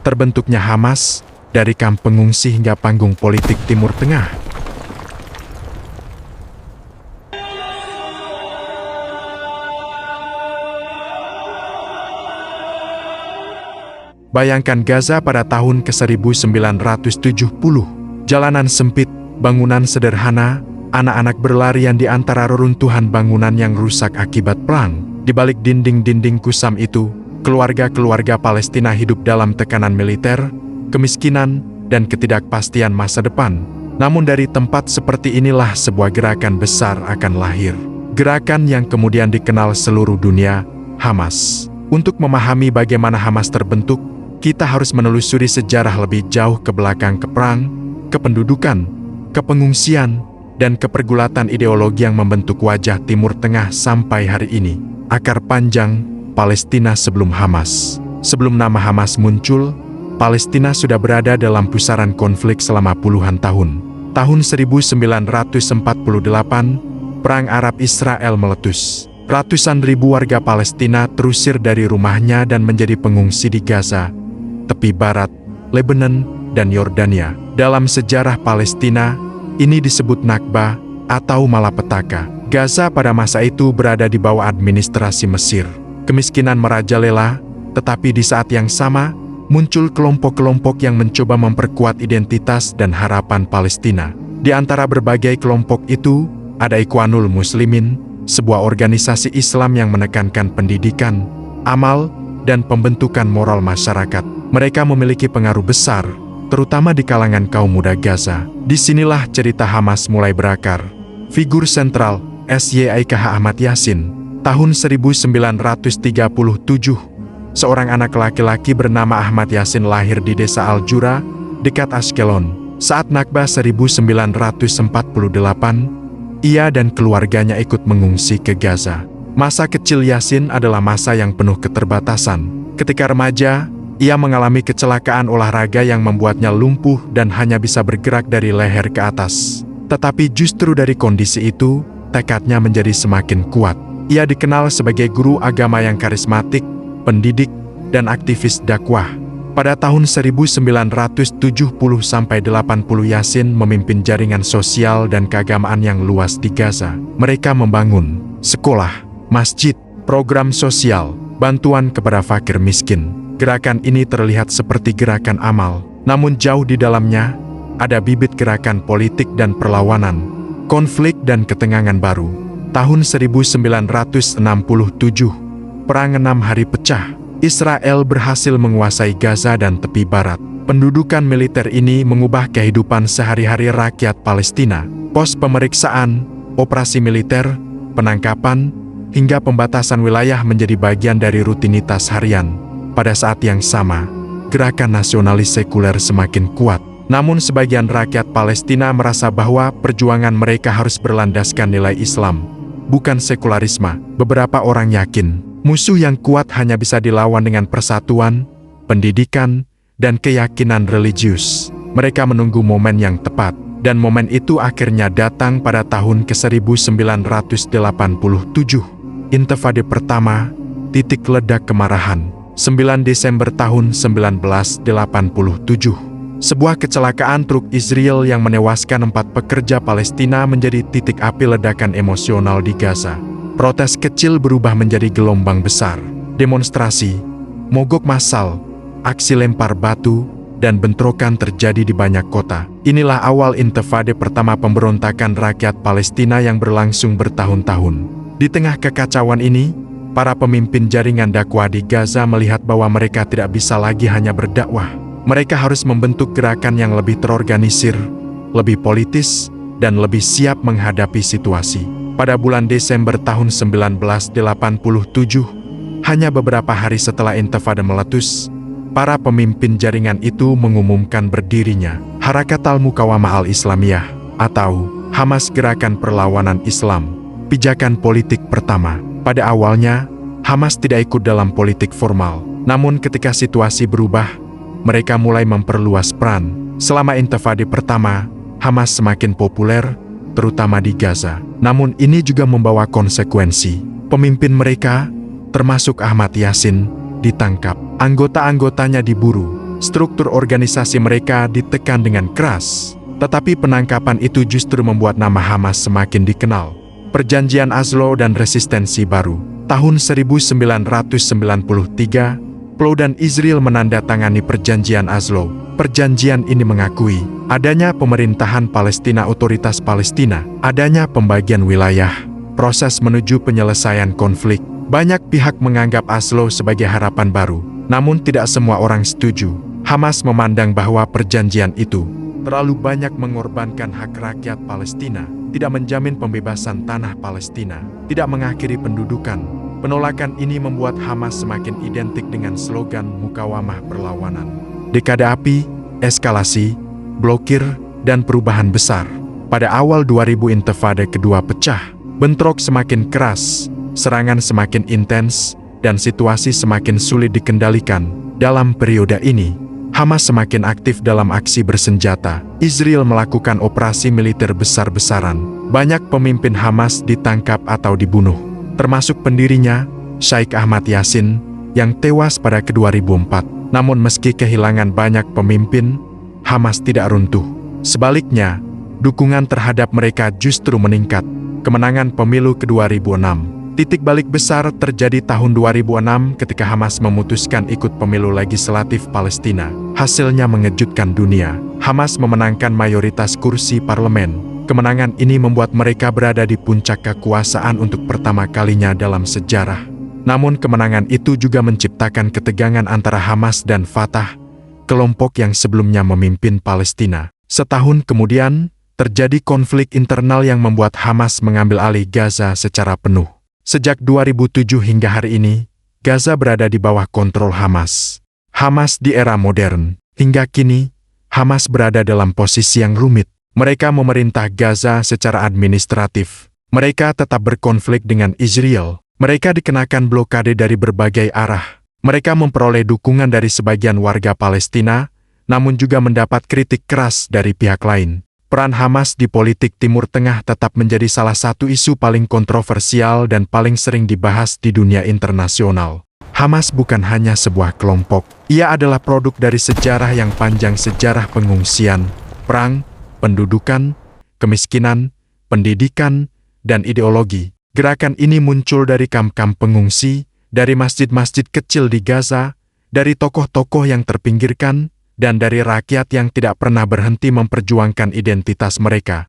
terbentuknya Hamas, dari kamp pengungsi hingga panggung politik Timur Tengah. Bayangkan Gaza pada tahun ke-1970, jalanan sempit, bangunan sederhana, anak-anak berlarian di antara reruntuhan bangunan yang rusak akibat perang. Di balik dinding-dinding kusam itu, keluarga-keluarga Palestina hidup dalam tekanan militer, kemiskinan, dan ketidakpastian masa depan. Namun dari tempat seperti inilah sebuah gerakan besar akan lahir. Gerakan yang kemudian dikenal seluruh dunia, Hamas. Untuk memahami bagaimana Hamas terbentuk, kita harus menelusuri sejarah lebih jauh ke belakang, ke perang, kependudukan, kepengungsian, dan kepergulatan ideologi yang membentuk wajah Timur Tengah sampai hari ini. Akar panjang Palestina sebelum Hamas. Sebelum nama Hamas muncul, Palestina sudah berada dalam pusaran konflik selama puluhan tahun. Tahun 1948, Perang Arab-Israel meletus. Ratusan ribu warga Palestina terusir dari rumahnya dan menjadi pengungsi di Gaza, tepi barat, Lebanon, dan Yordania. Dalam sejarah Palestina, ini disebut Nakba atau malapetaka. Gaza pada masa itu berada di bawah administrasi Mesir. Kemiskinan merajalela, tetapi di saat yang sama, muncul kelompok-kelompok yang mencoba memperkuat identitas dan harapan Palestina. Di antara berbagai kelompok itu, ada Ikhwanul Muslimin, sebuah organisasi Islam yang menekankan pendidikan, amal, dan pembentukan moral masyarakat. Mereka memiliki pengaruh besar, terutama di kalangan kaum muda Gaza. Disinilah cerita Hamas mulai berakar. Figur sentral, Syikh Ahmad Yasin. Tahun 1937, seorang anak laki-laki bernama Ahmad Yasin lahir di desa Al-Jura, dekat Ashkelon. Saat Nakba 1948, ia dan keluarganya ikut mengungsi ke Gaza. Masa kecil Yasin adalah masa yang penuh keterbatasan. Ketika remaja, ia mengalami kecelakaan olahraga yang membuatnya lumpuh dan hanya bisa bergerak dari leher ke atas. Tetapi justru dari kondisi itu, tekadnya menjadi semakin kuat. Ia dikenal sebagai guru agama yang karismatik, pendidik, dan aktivis dakwah. Pada tahun 1970-80 Yasin memimpin jaringan sosial dan keagamaan yang luas di Gaza. Mereka membangun sekolah, masjid, program sosial, bantuan kepada fakir miskin. Gerakan ini terlihat seperti gerakan amal, namun jauh di dalamnya ada bibit gerakan politik dan perlawanan, konflik dan ketegangan baru. Tahun 1967, Perang 6 Hari pecah. Israel berhasil menguasai Gaza dan tepi barat. Pendudukan militer ini mengubah kehidupan sehari-hari rakyat Palestina. Pos pemeriksaan, operasi militer, penangkapan, hingga pembatasan wilayah menjadi bagian dari rutinitas harian. Pada saat yang sama, gerakan nasionalis sekuler semakin kuat. Namun sebagian rakyat Palestina merasa bahwa perjuangan mereka harus berlandaskan nilai Islam, bukan sekularisme. Beberapa orang yakin, musuh yang kuat hanya bisa dilawan dengan persatuan, pendidikan, dan keyakinan religius. Mereka menunggu momen yang tepat, dan momen itu akhirnya datang pada tahun ke-1987. Intifada pertama, titik ledak kemarahan. 9 Desember tahun 1987. Sebuah kecelakaan truk Israel yang menewaskan 4 pekerja Palestina menjadi titik api ledakan emosional di Gaza. Protes kecil berubah menjadi gelombang besar. Demonstrasi, mogok massal, aksi lempar batu, dan bentrokan terjadi di banyak kota. Inilah awal intifada pertama pemberontakan rakyat Palestina yang berlangsung bertahun-tahun. Di tengah kekacauan ini, para pemimpin jaringan dakwah di Gaza melihat bahwa mereka tidak bisa lagi hanya berdakwah. Mereka harus membentuk gerakan yang lebih terorganisir, lebih politis, dan lebih siap menghadapi situasi. Pada bulan Desember tahun 1987, hanya beberapa hari setelah intifada meletus, para pemimpin jaringan itu mengumumkan berdirinya Harakat Al-Muqawamah Al-Islamiyah atau Hamas, Gerakan Perlawanan Islam. Pijakan politik pertama. Pada awalnya, Hamas tidak ikut dalam politik formal. Namun ketika situasi berubah, mereka mulai memperluas peran. Selama intifada pertama, Hamas semakin populer, terutama di Gaza. Namun ini juga membawa konsekuensi. Pemimpin mereka, termasuk Ahmad Yasin, ditangkap. Anggota-anggotanya diburu, struktur organisasi mereka ditekan dengan keras. Tetapi penangkapan itu justru membuat nama Hamas semakin dikenal. Perjanjian Oslo dan resistensi baru. Tahun 1993, PLO dan Israel menandatangani perjanjian Oslo. Perjanjian ini mengakui adanya pemerintahan Palestina, otoritas Palestina, adanya pembagian wilayah, proses menuju penyelesaian konflik. Banyak pihak menganggap Oslo sebagai harapan baru, namun tidak semua orang setuju. Hamas memandang bahwa perjanjian itu terlalu banyak mengorbankan hak rakyat Palestina, tidak menjamin pembebasan tanah Palestina, tidak mengakhiri pendudukan. Penolakan ini membuat Hamas semakin identik dengan slogan mukawamah perlawanan. Dekade api, eskalasi, blokir, dan perubahan besar. Pada awal 2000 Intifada kedua pecah, bentrok semakin keras, serangan semakin intens, dan situasi semakin sulit dikendalikan. Dalam periode ini, Hamas semakin aktif dalam aksi bersenjata. Israel melakukan operasi militer besar-besaran. Banyak pemimpin Hamas ditangkap atau dibunuh, termasuk pendirinya, Sheikh Ahmad Yassin, yang tewas pada 2004. Namun meski kehilangan banyak pemimpin, Hamas tidak runtuh. Sebaliknya, dukungan terhadap mereka justru meningkat. Kemenangan pemilu ke-2006. Titik balik besar terjadi tahun 2006 ketika Hamas memutuskan ikut pemilu legislatif Palestina. Hasilnya mengejutkan dunia. Hamas memenangkan mayoritas kursi parlemen. Kemenangan ini membuat mereka berada di puncak kekuasaan untuk pertama kalinya dalam sejarah. Namun kemenangan itu juga menciptakan ketegangan antara Hamas dan Fatah, kelompok yang sebelumnya memimpin Palestina. Setahun kemudian, terjadi konflik internal yang membuat Hamas mengambil alih Gaza secara penuh. Sejak 2007 hingga hari ini, Gaza berada di bawah kontrol Hamas. Hamas di era modern. Hingga kini, Hamas berada dalam posisi yang rumit. Mereka memerintah Gaza secara administratif. Mereka tetap berkonflik dengan Israel. Mereka dikenakan blokade dari berbagai arah. Mereka memperoleh dukungan dari sebagian warga Palestina, namun juga mendapat kritik keras dari pihak lain. Peran Hamas di politik Timur Tengah tetap menjadi salah satu isu paling kontroversial dan paling sering dibahas di dunia internasional. Hamas bukan hanya sebuah kelompok. Ia adalah produk dari sejarah yang panjang, sejarah pengungsian, perang, pendudukan, kemiskinan, pendidikan, dan ideologi. Gerakan ini muncul dari kamp-kamp pengungsi, dari masjid-masjid kecil di Gaza, dari tokoh-tokoh yang terpinggirkan, dan dari rakyat yang tidak pernah berhenti memperjuangkan identitas mereka.